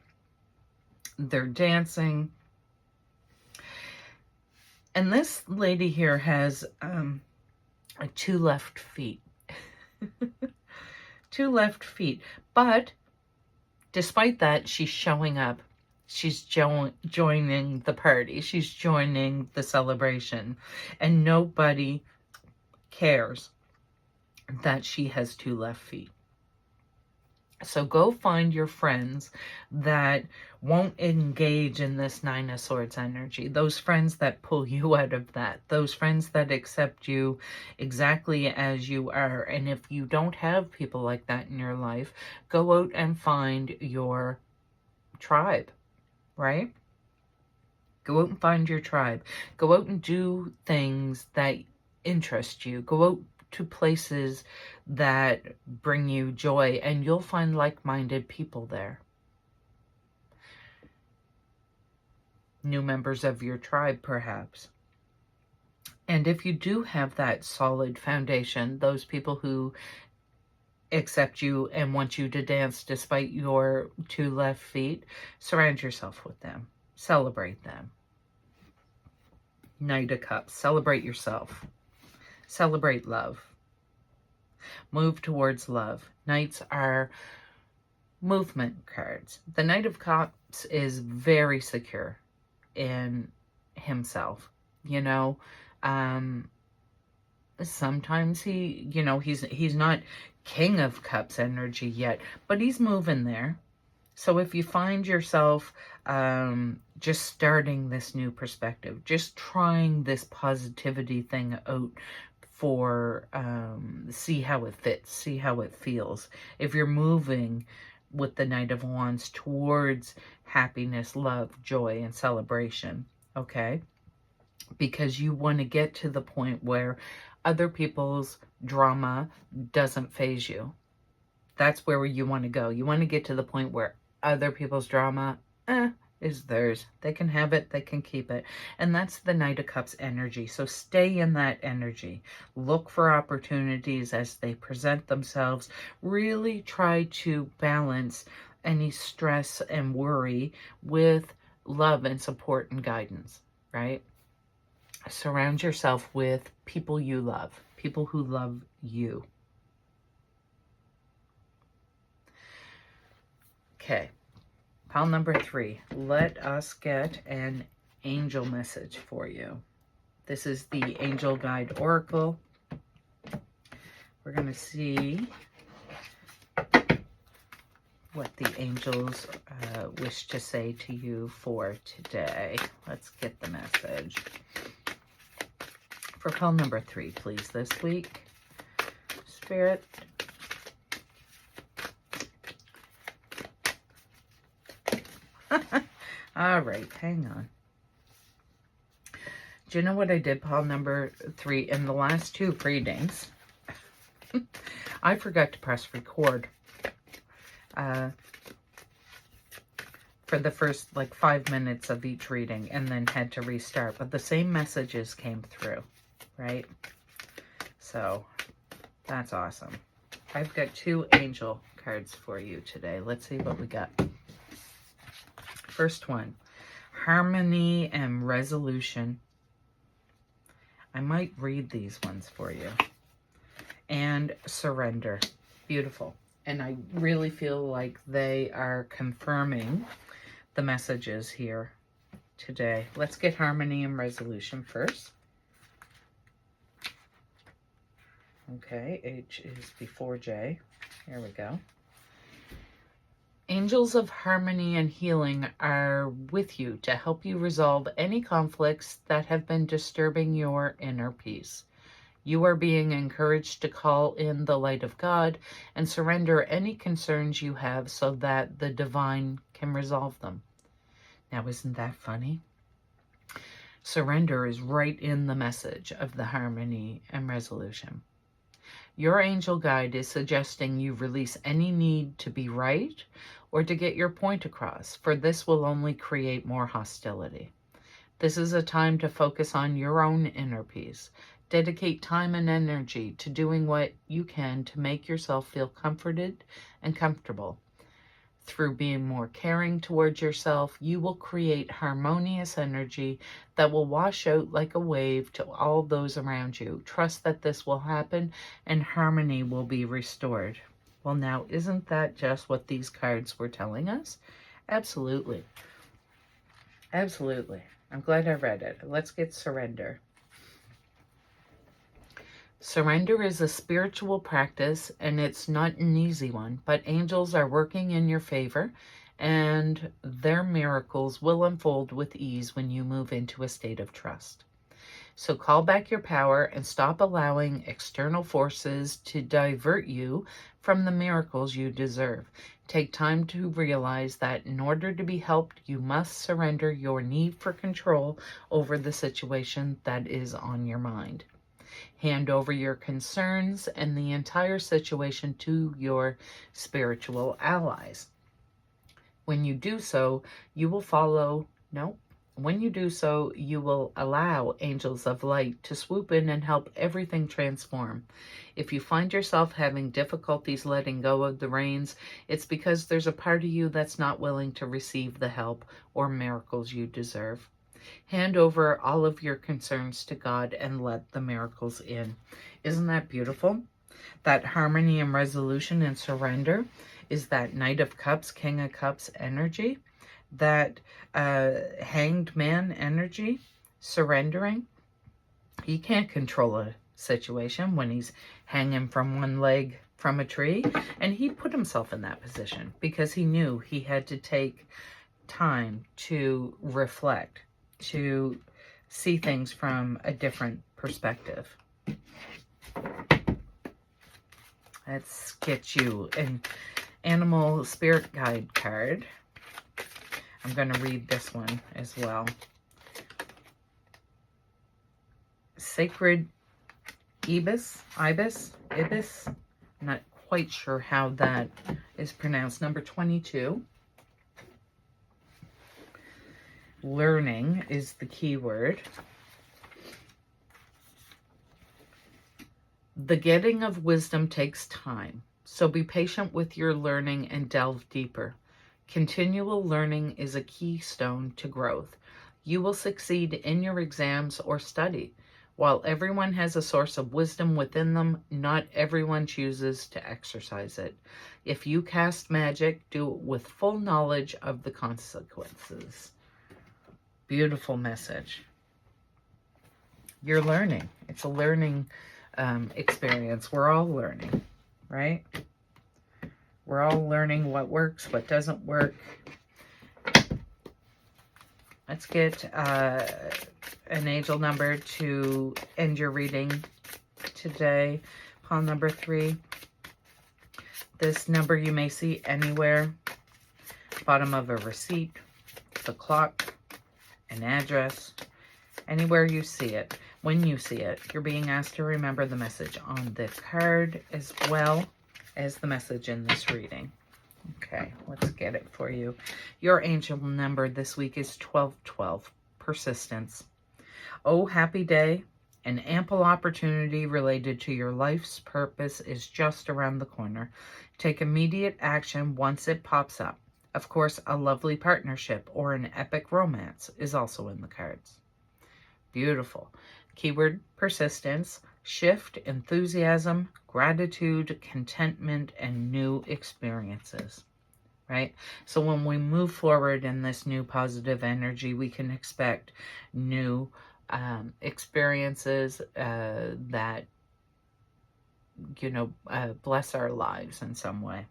They're dancing. And this lady here has 2 left feet. 2 left feet. But despite that, she's showing up. She's joining the party. She's joining the celebration. And nobody cares that she has 2 left feet. So go find your friends that won't engage in this Nine of Swords energy. Those friends that pull you out of that. Those friends that accept you exactly as you are. And if you don't have people like that in your life, go out and find your tribe, right? Go out and find your tribe. Go out and do things that interest you. Go out to places that bring you joy, and you'll find like-minded people there. New members of your tribe, perhaps. And if you do have that solid foundation, those people who accept you and want you to dance despite your 2 left feet, surround yourself with them. Celebrate them. Knight of Cups. Celebrate yourself. Celebrate love. Move towards love. Knights are movement cards. The Knight of Cups is very secure in himself. You know, sometimes he's not King of Cups energy yet, but he's moving there. So if you find yourself just starting this new perspective, just trying this positivity thing out for see how it fits, see how it feels. If you're moving with the Knight of Wands towards happiness, love, joy, and celebration, okay? Because you want to get to the point where other people's drama doesn't faze you. That's where you want to go. You want to get to the point where other people's drama is theirs. They can have it, they can keep it. And that's the Knight of Cups energy. So stay in that energy. Look for opportunities as they present themselves. Really try to balance any stress and worry with love and support and guidance, right? Surround yourself with people you love, people who love you. Okay, pile number 3. Let us get an angel message for you. This is the Angel Guide Oracle. We're going to see what the angels wish to say to you for today. Let's get the message. For pile number 3, please, this week. Spirit. All right, hang on. Do you know what I did, pile number 3? In the last 2 readings, I forgot to press record for the first 5 minutes of each reading and then had to restart. But the same messages came through, right? So that's awesome. I've got 2 angel cards for you today. Let's see what we got. First one, harmony and resolution. I might read these ones for you. And surrender. Beautiful. And I really feel like they are confirming the messages here today. Let's get harmony and resolution first. Okay, H is before J. Here we go. Angels of harmony and healing are with you to help you resolve any conflicts that have been disturbing your inner peace. You are being encouraged to call in the light of God and surrender any concerns you have so that the divine can resolve them. Now, isn't that funny? Surrender is right in the message of the harmony and resolution. Your angel guide is suggesting you release any need to be right or to get your point across, for this will only create more hostility. This is a time to focus on your own inner peace. Dedicate time and energy to doing what you can to make yourself feel comforted and comfortable. Through being more caring towards yourself, you will create harmonious energy that will wash out like a wave to all those around you. Trust that this will happen and harmony will be restored. Well, now, isn't that just what these cards were telling us? Absolutely. Absolutely. I'm glad I read it. Let's get surrender. Surrender is a spiritual practice, and it's not an easy one, but angels are working in your favor, and their miracles will unfold with ease when you move into a state of trust. So call back your power and stop allowing external forces to divert you from the miracles you deserve. Take time to realize that in order to be helped, you must surrender your need for control over the situation that is on your mind. Hand over your concerns and the entire situation to your spiritual allies. When you do so, you will allow angels of light to swoop in and help everything transform. If you find yourself having difficulties letting go of the reins, it's because there's a part of you that's not willing to receive the help or miracles you deserve. Hand over all of your concerns to God and let the miracles in. Isn't that beautiful? That harmony and resolution and surrender is that Knight of Cups, King of Cups energy, that Hanged Man energy, surrendering. He can't control a situation when he's hanging from one leg from a tree, and he put himself in that position because he knew he had to take time to reflect, to see things from a different perspective. Let's get you an animal spirit guide card. I'm going to read this one as well. Sacred Ibis, I'm not quite sure how that is pronounced. Number 22. Learning is the key word. The getting of wisdom takes time, so be patient with your learning and delve deeper. Continual learning is a keystone to growth. You will succeed in your exams or study. While everyone has a source of wisdom within them, not everyone chooses to exercise it. If you cast magic, do it with full knowledge of the consequences. Beautiful message. You're learning. It's a learning experience. We're all learning, right? We're all learning what works, what doesn't work. Let's get an angel number to end your reading today. Pile number 3. This number you may see anywhere. Bottom of a receipt, the clock, an address, anywhere you see it. When you see it, you're being asked to remember the message on the card as well as the message in this reading. Okay, let's get it for you. Your angel number this week is 1212, persistence. Oh, happy day. An ample opportunity related to your life's purpose is just around the corner. Take immediate action once it pops up. Of course, a lovely partnership or an epic romance is also in the cards. Beautiful. Keyword persistence, shift, enthusiasm, gratitude, contentment, and new experiences, right? So when we move forward in this new positive energy, we can expect new experiences that, bless our lives in some way.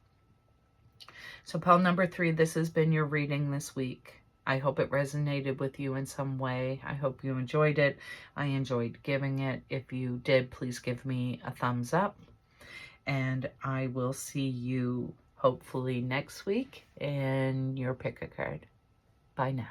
So pile number 3, this has been your reading this week. I hope it resonated with you in some way. I hope you enjoyed it. I enjoyed giving it. If you did, please give me a thumbs up. And I will see you hopefully next week in your pick a card. Bye now.